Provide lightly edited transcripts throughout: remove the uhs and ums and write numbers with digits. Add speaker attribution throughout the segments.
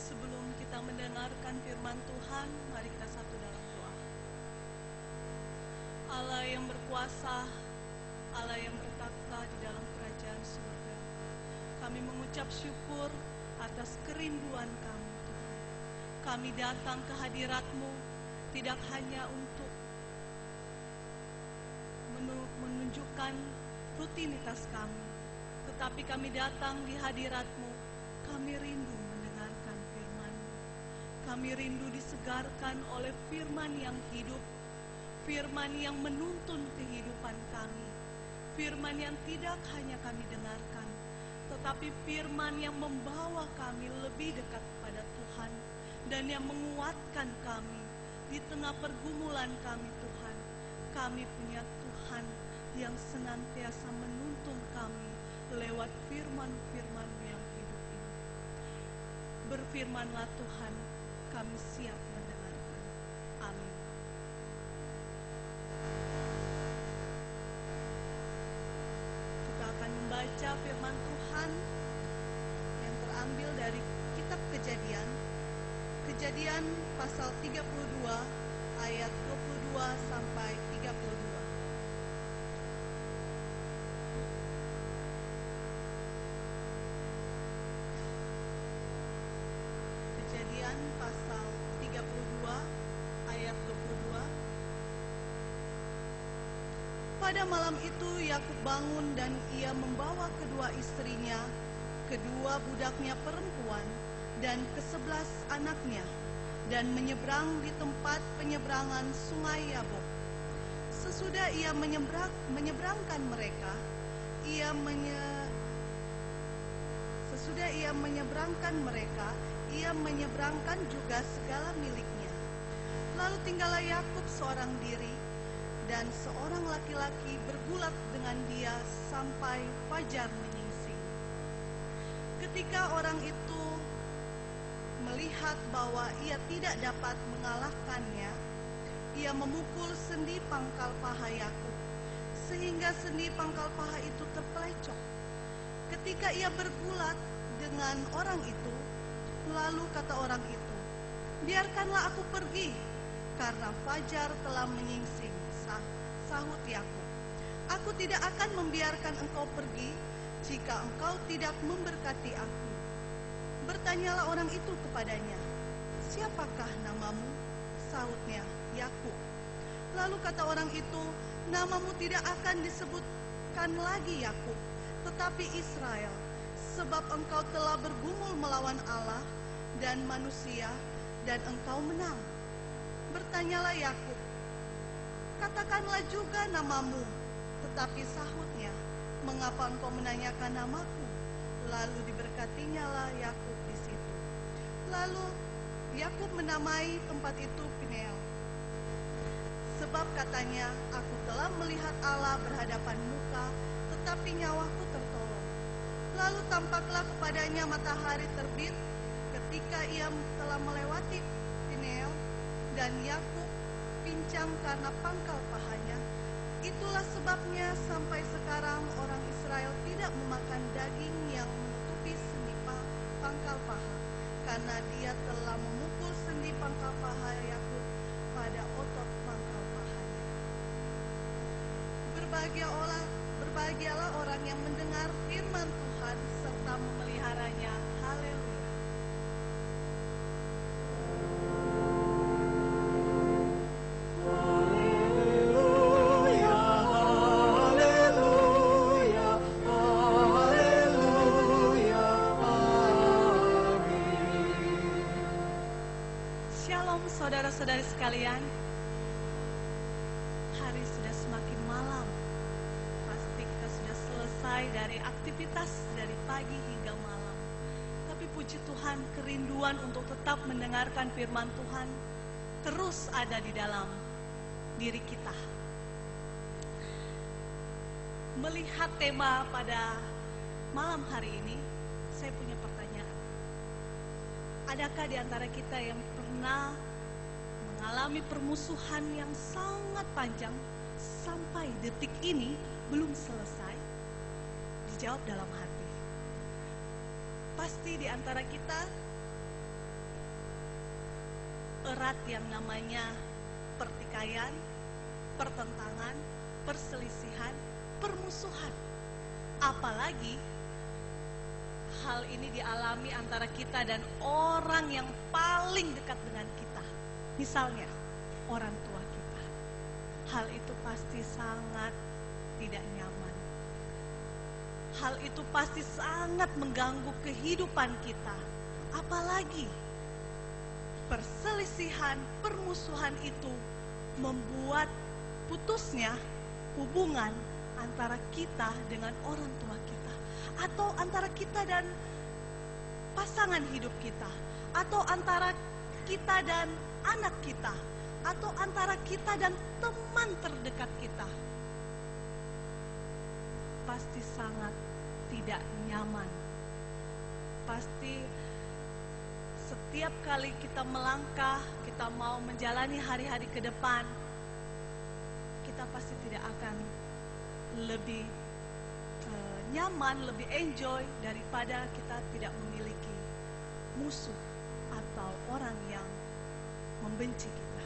Speaker 1: Sebelum kita mendengarkan firman Tuhan, mari kita satu dalam doa. Allah yang berkuasa, Allah yang bertakhta di dalam kerajaan surga, kami mengucap syukur atas kerinduan kami, Tuhan. Kami datang ke hadirat-Mu tidak hanya untuk menunjukkan rutinitas kami, tetapi kami datang di hadirat-Mu, kami rindu mendengarkan firman-Mu. Kami rindu disegarkan oleh firman yang hidup, firman yang menuntun kehidupan kami, firman yang tidak hanya kami dengarkan, tetapi firman yang membawa kami lebih dekat kepada Tuhan dan yang menguatkan kami di tengah pergumulan kami, Tuhan. Kami punya Tuhan yang senantiasa menuntun kami lewat firman-firman yang hidup ini. Berfirmanlah Tuhan, kami siap mendengarkan. Amin. Kita akan membaca firman Tuhan yang terambil dari kitab Kejadian. Kejadian pasal 32 ayat 22 sampai 32. Kejadian pasal 32 ayat 22. Pada malam itu Yakub bangun dan ia membawa kedua istrinya, kedua budaknya perempuan dan ke-11 anaknya, dan menyeberang di tempat penyeberangan sungai Yabok. Sesudah ia menyeberangkan mereka, ia menyeberangkan juga segala miliknya. Lalu tinggallah Yakub seorang diri, dan seorang laki-laki bergulat dengan dia sampai fajar menyingsing. Ketika orang itu melihat bahwa ia tidak dapat mengalahkannya, ia memukul sendi pangkal paha Yakub, sehingga sendi pangkal paha itu terpelecok. Ketika ia bergulat dengan orang itu, lalu kata orang itu, "Biarkanlah aku pergi, karena fajar telah menyingsing." Sahut Yakub, "Aku tidak akan membiarkan engkau pergi jika engkau tidak memberkati aku." Bertanyalah orang itu kepadanya, "Siapakah namamu?" Sahutnya, "Yakub." Lalu kata orang itu, "Namamu tidak akan disebutkan lagi Yakub, tetapi Israel, sebab engkau telah bergumul melawan Allah dan manusia, dan engkau menang." Bertanyalah Yakub, "Katakanlah juga namamu." Tetapi sahutnya, "Mengapa engkau menanyakan namaku?" Lalu diberkatinyalah Yakub di situ. Lalu Yakub menamai tempat itu Peniel, sebab katanya, "Aku telah melihat Allah berhadapan muka, tetapi nyawaku tertolong." Lalu tampaklah kepadanya matahari terbit ketika ia telah melewati Peniel, dan Yakub pincang karena pangkal pahanya. Itulah sebabnya sampai sekarang orang Israel tidak memakan daging yang menutupi sendi pangkal paha, karena dia telah memukul sendi pangkal paha Yakub pada otot pangkal pahanya. Berbahagialah orang yang mendengar firman Tuhan serta memeliharanya. Haleluya. Saudara-saudari sekalian, hari sudah semakin malam. Pasti kita sudah selesai dari aktivitas dari pagi hingga malam. Tapi puji Tuhan, kerinduan untuk tetap mendengarkan firman Tuhan terus ada di dalam diri kita. Melihat tema pada malam hari ini, saya punya pertanyaan. Adakah di antara kita yang pernah mengalami permusuhan yang sangat panjang sampai detik ini belum selesai? Dijawab dalam hati. Pasti di antara kita erat yang namanya pertikaian, pertentangan, perselisihan, permusuhan. Apalagi hal ini dialami antara kita dan orang yang paling dekat dengan kita. Misalnya, orang tua kita. Hal itu pasti sangat tidak nyaman. Hal itu pasti sangat mengganggu kehidupan kita. Apalagi perselisihan, permusuhan itu membuat putusnya hubungan antara kita dengan orang tua kita, atau antara kita dan pasangan hidup kita, atau antara kita dan anak kita, atau antara kita dan teman terdekat kita. Pasti sangat tidak nyaman. Pasti setiap kali kita melangkah, kita mau menjalani hari-hari ke depan, kita pasti tidak akan lebih nyaman, lebih enjoy daripada kita tidak memiliki musuh atau orang yang membenci kita.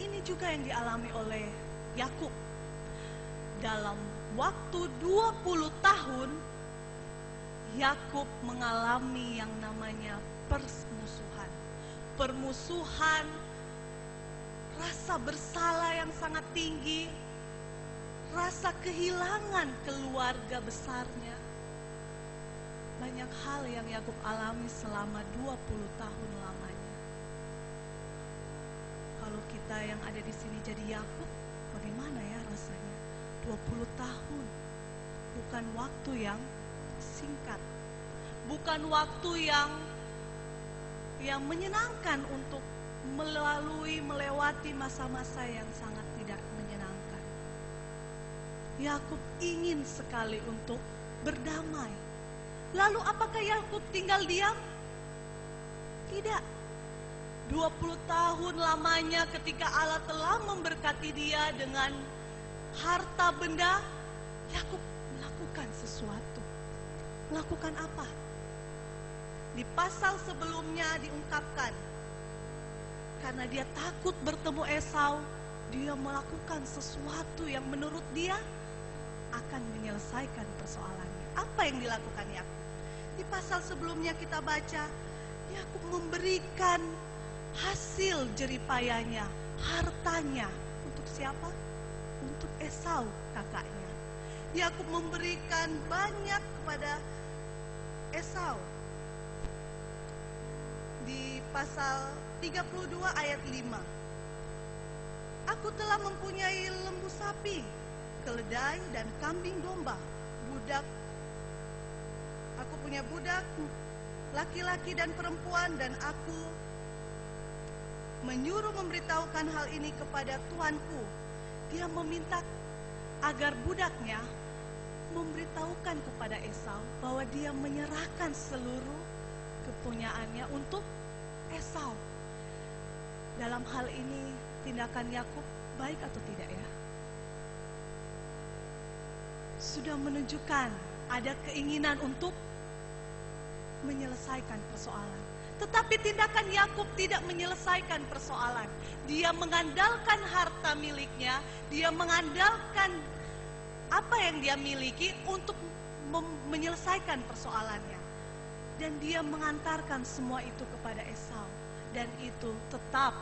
Speaker 1: Ini juga yang dialami oleh Yakub. Dalam waktu 20 tahun, Yakub mengalami yang namanya permusuhan. Permusuhan, rasa bersalah yang sangat tinggi, rasa kehilangan keluarga besarnya. Banyak hal yang Yakub alami selama 20 tahun lamanya. Kalau kita yang ada di sini jadi Yakub, bagaimana ya rasanya? 20 tahun, bukan waktu yang singkat, bukan waktu yang menyenangkan untuk melewati masa-masa yang sangat tidak menyenangkan. Yakub ingin sekali untuk berdamai. Lalu apakah Yakub tinggal diam? Tidak. 20 tahun lamanya ketika Allah telah memberkati dia dengan harta benda, Yakub melakukan sesuatu. Melakukan apa? Di pasal sebelumnya diungkapkan, karena dia takut bertemu Esau, dia melakukan sesuatu yang menurut dia akan menyelesaikan persoalannya. Apa yang dilakukan Yakub? Di pasal sebelumnya kita baca, Yakub memberikan hasil jeripayanya, hartanya. Untuk siapa? Untuk Esau, kakaknya. Yakub memberikan banyak kepada Esau. Di pasal 32 ayat 5. Aku telah mempunyai lembu sapi, keledai dan kambing domba. Aku punya budak laki-laki dan perempuan, dan aku menyuruh memberitahukan hal ini kepada tuanku. Dia meminta agar budaknya memberitahukan kepada Esau bahwa dia menyerahkan seluruh kepunyaannya untuk Esau. Dalam hal ini tindakan Yakub baik atau tidak ya? Sudah menunjukkan ada keinginan untuk menyelesaikan persoalan. Tetapi tindakan Yakub tidak menyelesaikan persoalan. Dia mengandalkan harta miliknya, dia mengandalkan apa yang dia miliki untuk menyelesaikan persoalannya. Dan dia mengantarkan semua itu kepada Esau. Dan itu tetap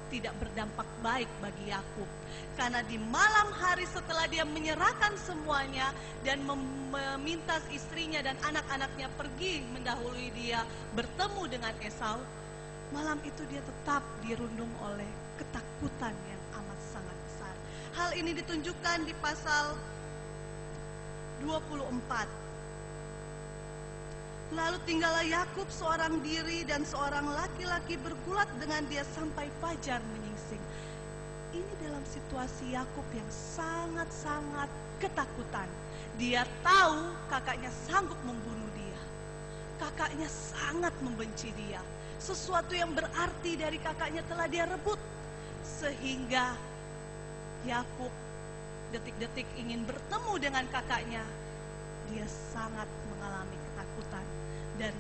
Speaker 1: tidak berdampak baik bagi Yakub. Karena di malam hari setelah dia menyerahkan semuanya dan meminta istrinya dan anak-anaknya pergi mendahului dia bertemu dengan Esau, malam itu dia tetap dirundung oleh ketakutan yang amat sangat besar. Hal ini ditunjukkan di pasal 24. Lalu tinggallah Yakub seorang diri, dan seorang laki-laki bergulat dengan dia sampai fajar menyingsing. Ini dalam situasi Yakub yang sangat-sangat ketakutan. Dia tahu kakaknya sanggup membunuh dia. Kakaknya sangat membenci dia. Sesuatu yang berarti dari kakaknya telah dia rebut. Sehingga Yakub detik-detik ingin bertemu dengan kakaknya. Dia sangat mengalami ketakutan. Dan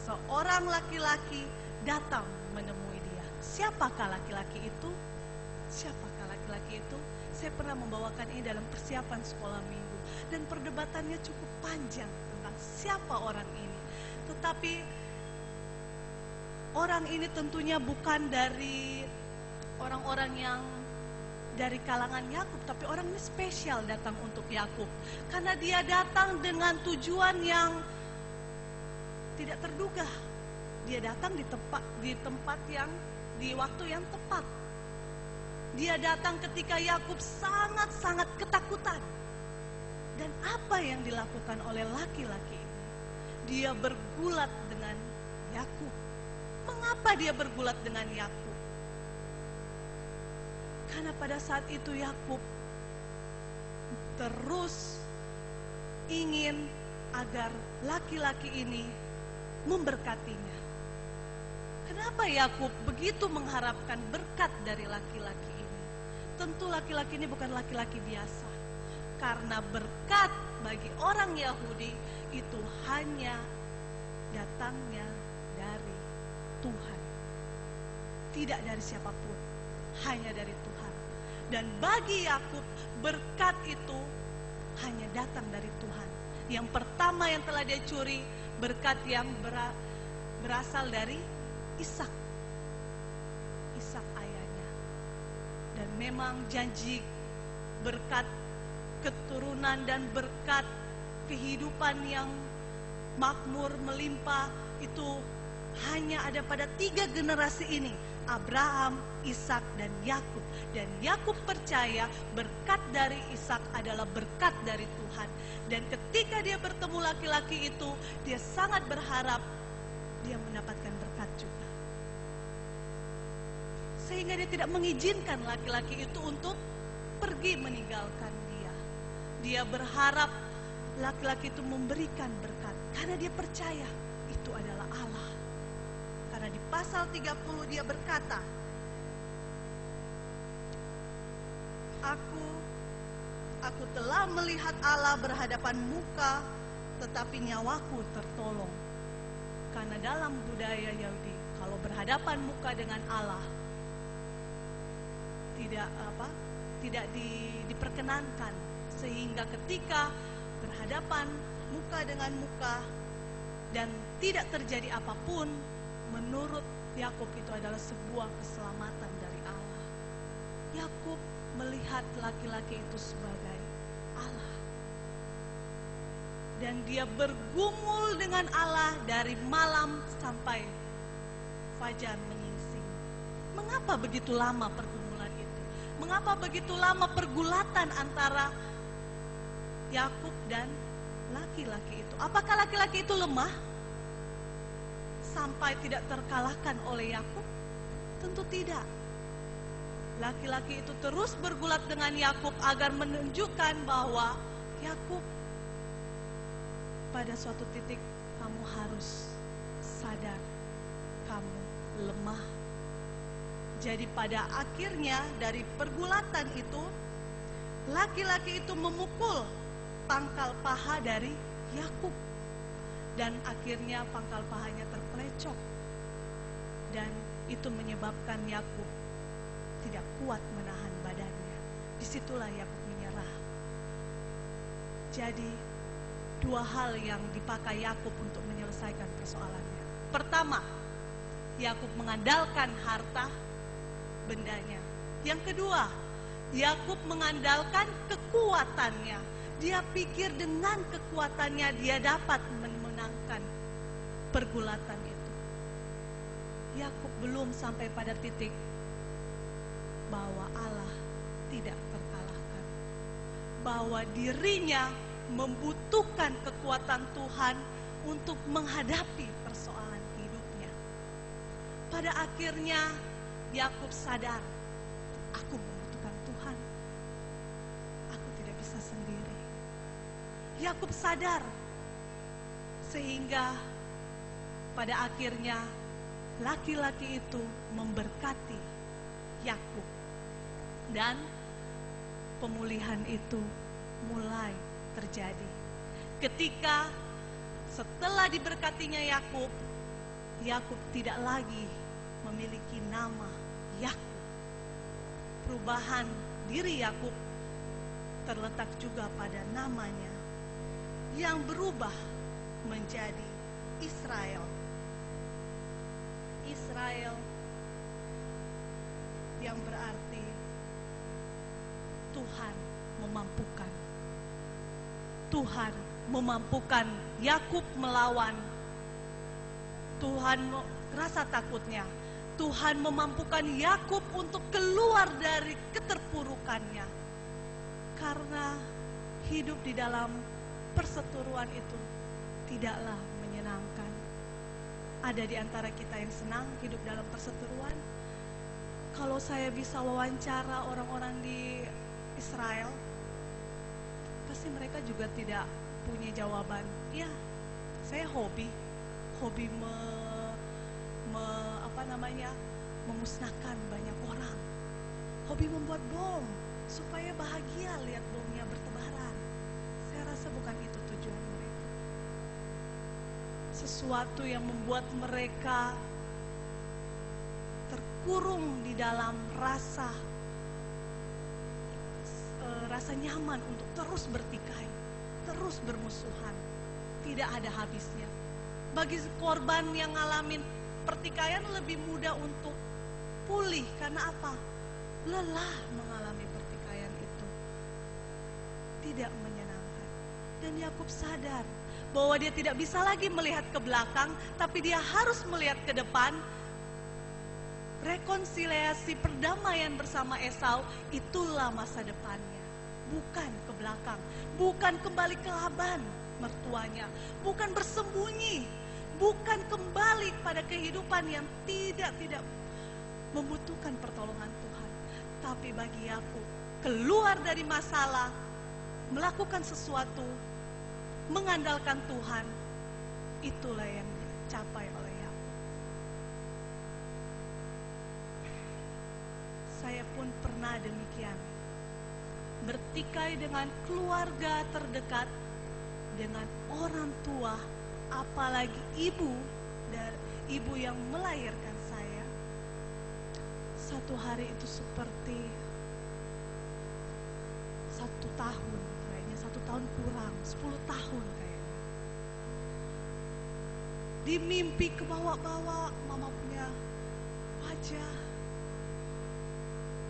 Speaker 1: seorang laki-laki datang menemui dia. Siapakah laki-laki itu? Siapakah laki-laki itu? Saya pernah membawakan ini dalam persiapan sekolah minggu, dan perdebatannya cukup panjang tentang siapa orang ini. Tetapi orang ini tentunya bukan dari orang-orang yang dari kalangan Yakub, tapi orang ini spesial datang untuk Yakub, karena dia datang dengan tujuan yang tidak terduga. Dia datang di tempat yang di waktu yang tepat. Dia datang ketika Yakub sangat-sangat ketakutan. Dan apa yang dilakukan oleh laki-laki ini? Dia bergulat dengan Yakub. Mengapa dia bergulat dengan Yakub? Karena pada saat itu Yakub terus ingin agar laki-laki ini memberkatinya. Kenapa Yakub begitu mengharapkan berkat dari laki-laki ini? Tentu laki-laki ini bukan laki-laki biasa. Karena berkat bagi orang Yahudi itu hanya datangnya dari Tuhan. Tidak dari siapapun, hanya dari Tuhan. Dan bagi Yakub berkat itu hanya datang dari Tuhan. Yang pertama yang telah dia curi, berkat yang berasal dari Ishak. Ishak ayahnya. Dan memang janji berkat keturunan dan berkat kehidupan yang makmur melimpah itu hanya ada pada 3 generasi ini, Abraham, Ishak, dan Yakub. Dan Yakub percaya berkat dari Ishak adalah berkat dari Tuhan. Dan ketika dia bertemu laki-laki itu, dia sangat berharap dia mendapatkan berkat juga. Sehingga dia tidak mengizinkan laki-laki itu untuk pergi meninggalkan dia. Dia berharap laki-laki itu memberikan berkat, karena dia percaya itu adalah Allah. Karena di pasal 30 dia berkata, Aku telah melihat Allah berhadapan muka, tetapi nyawaku tertolong. Karena dalam budaya Yahudi, kalau berhadapan muka dengan Allah tidak diperkenankan, sehingga ketika berhadapan muka dengan muka dan tidak terjadi apapun, menurut Yakub itu adalah sebuah keselamatan dari Allah. Yakub melihat laki-laki itu sebagai Allah. Dan dia bergumul dengan Allah dari malam sampai fajar menyingsing. Mengapa begitu lama pergumulan itu? Mengapa begitu lama pergulatan antara Yakub dan laki-laki itu? Apakah laki-laki itu lemah sampai tidak terkalahkan oleh Yakub? Tentu tidak. Laki-laki itu terus bergulat dengan Yakub agar menunjukkan bahwa Yakub, pada suatu titik kamu harus sadar kamu lemah. Jadi pada akhirnya dari pergulatan itu, laki-laki itu memukul pangkal paha dari Yakub. Dan akhirnya pangkal pahanya terpelecok. Dan itu menyebabkan Yakub tidak kuat menahan badannya. Disitulah Yakub menyerah. Jadi 2 hal yang dipakai Yakub untuk menyelesaikan persoalannya. Pertama, Yakub mengandalkan harta bendanya. Yang kedua, Yakub mengandalkan kekuatannya. Dia pikir dengan kekuatannya dia dapat memenangkan pergulatan itu. Yakub belum sampai pada titik bahwa Allah tidak terkalahkan, bahwa dirinya membutuhkan kekuatan Tuhan untuk menghadapi persoalan hidupnya. Pada akhirnya Yakub sadar, aku membutuhkan Tuhan, aku tidak bisa sendiri. Yakub sadar, sehingga pada akhirnya laki-laki itu memberkati Yakub. Dan pemulihan itu mulai terjadi. Ketika setelah diberkatinya Yakub, Yakub tidak lagi memiliki nama Yakub. Perubahan diri Yakub terletak juga pada namanya yang berubah menjadi Israel. Israel yang berarti Tuhan memampukan. Tuhan memampukan Yakub melawan. Tuhan rasa takutnya. Tuhan memampukan Yakub untuk keluar dari keterpurukannya. Karena hidup di dalam perseteruan itu tidaklah menyenangkan. Ada di antara kita yang senang hidup dalam perseteruan. Kalau saya bisa wawancara orang-orang di Israel, pasti mereka juga tidak punya jawaban. Ya, saya hobi memusnahkan banyak orang. Hobi membuat bom supaya bahagia lihat bomnya bertebaran. Saya rasa bukan itu tujuan mereka. Sesuatu yang membuat mereka terkurung di dalam rasa nyaman untuk terus bertikai, terus bermusuhan. Tidak ada habisnya. Bagi korban yang ngalamin pertikaian lebih mudah untuk pulih. Karena apa? Lelah mengalami pertikaian itu. Tidak menyenangkan. Dan Yakub sadar bahwa dia tidak bisa lagi melihat ke belakang, tapi dia harus melihat ke depan. Rekonsiliasi perdamaian bersama Esau, itulah masa depannya. Bukan ke belakang, bukan kembali ke Laban mertuanya, bukan bersembunyi, bukan kembali pada kehidupan yang tidak membutuhkan pertolongan Tuhan. Tapi bagi Yakub, keluar dari masalah, melakukan sesuatu, mengandalkan Tuhan, itulah yang dicapai oleh Yakub. Saya pun pernah demikian. Bertikai dengan keluarga terdekat, dengan orang tua, apalagi ibu yang melahirkan saya. Satu hari itu seperti 1 tahun, kayaknya 1 tahun kurang, 10 tahun kayaknya. Di mimpi kebawa-bawa, mama punya wajah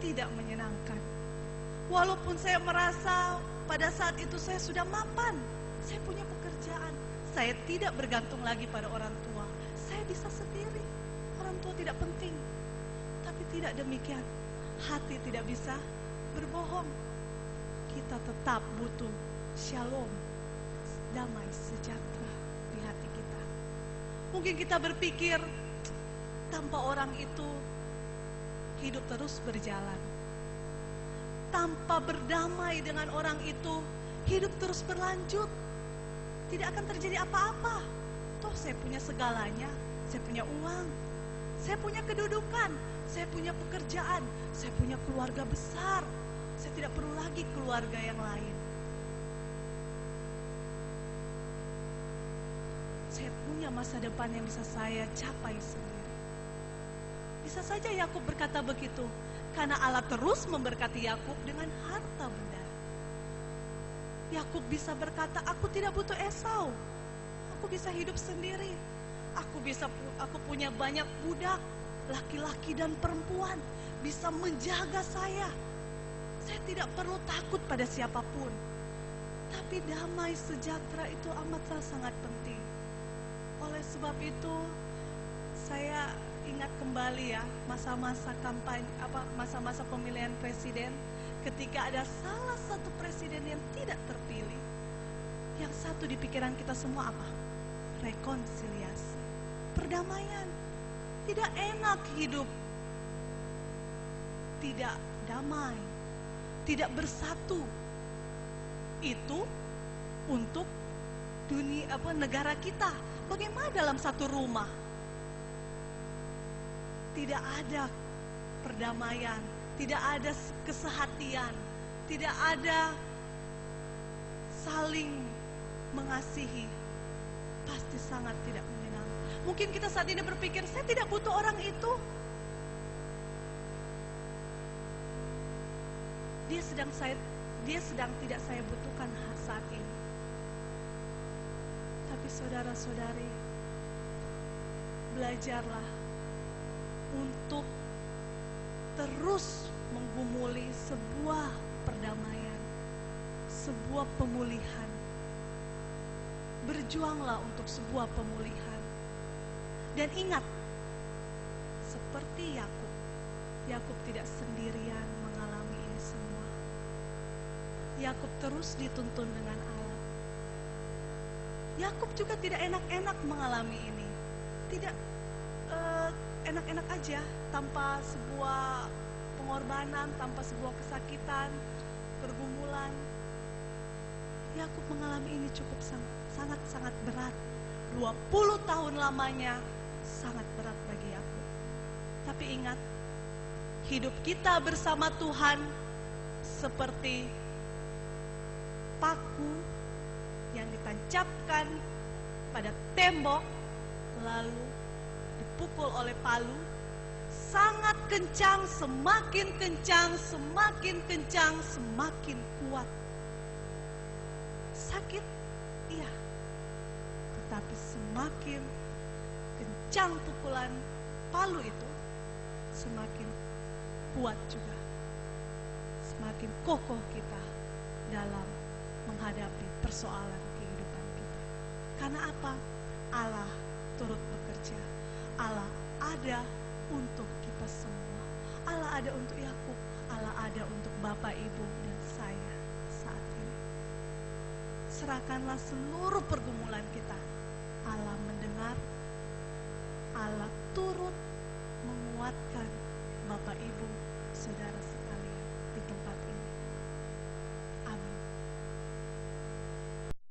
Speaker 1: tidak menyenangkan. Walaupun saya merasa pada saat itu saya sudah mapan, saya punya pekerjaan, saya tidak bergantung lagi pada orang tua, saya bisa sendiri, orang tua tidak penting. Tapi tidak demikian, hati tidak bisa berbohong. Kita tetap butuh shalom, damai sejahtera di hati kita. Mungkin kita berpikir tanpa orang itu hidup terus berjalan. Tanpa berdamai dengan orang itu, hidup terus berlanjut. Tidak akan terjadi apa-apa. Toh saya punya segalanya. Saya punya uang, saya punya kedudukan, saya punya pekerjaan, saya punya keluarga besar. Saya tidak perlu lagi keluarga yang lain. Saya punya masa depan yang bisa saya capai sendiri. Bisa saja Yakub berkata begitu, karena Allah terus memberkati Yakub dengan harta benda. Yakub bisa berkata, aku tidak butuh Esau. Aku bisa hidup sendiri. Aku punya banyak budak, laki-laki dan perempuan, bisa menjaga saya. Saya tidak perlu takut pada siapapun. Tapi damai sejahtera itu amatlah sangat penting. Oleh sebab itu, saya ingat kembali ya masa-masa kampanye, masa-masa pemilihan presiden, ketika ada salah satu presiden yang tidak terpilih, yang satu di pikiran kita semua apa? Rekonsiliasi, perdamaian. Tidak enak hidup tidak damai, tidak bersatu. Itu untuk negara kita. Bagaimana dalam satu rumah? Tidak ada perdamaian, tidak ada kesehatian, tidak ada saling mengasihi, pasti sangat tidak menyenangkan. Mungkin kita saat ini berpikir, saya tidak butuh orang itu. Dia sedang tidak saya butuhkan saat ini. Tapi saudara-saudari, belajarlah untuk terus menggumuli sebuah perdamaian, sebuah pemulihan. Berjuanglah untuk sebuah pemulihan. Dan ingat, seperti Yakub tidak sendirian mengalami ini semua. Yakub terus dituntun dengan Allah. Yakub juga tidak enak-enak mengalami ini. Tidak enak-enak aja, tanpa sebuah pengorbanan, tanpa sebuah kesakitan, pergumulan. Yakub mengalami ini cukup sangat-sangat berat. 20 tahun lamanya sangat berat bagi Yakub. Tapi ingat, hidup kita bersama Tuhan seperti paku yang ditancapkan pada tembok lalu dipukul oleh palu, sangat kencang, semakin kencang, semakin kencang, semakin kuat. Sakit, iya, tetapi semakin kencang pukulan palu itu, semakin kuat juga, semakin kokoh kita dalam menghadapi persoalan kehidupan kita. Karena apa? Allah turut bekerja. Allah ada untuk kita semua. Allah ada untuk Yakub. Allah ada untuk Bapak, Ibu, dan saya saat ini. Serahkanlah seluruh pergumulan kita. Allah mendengar. Allah turut menguatkan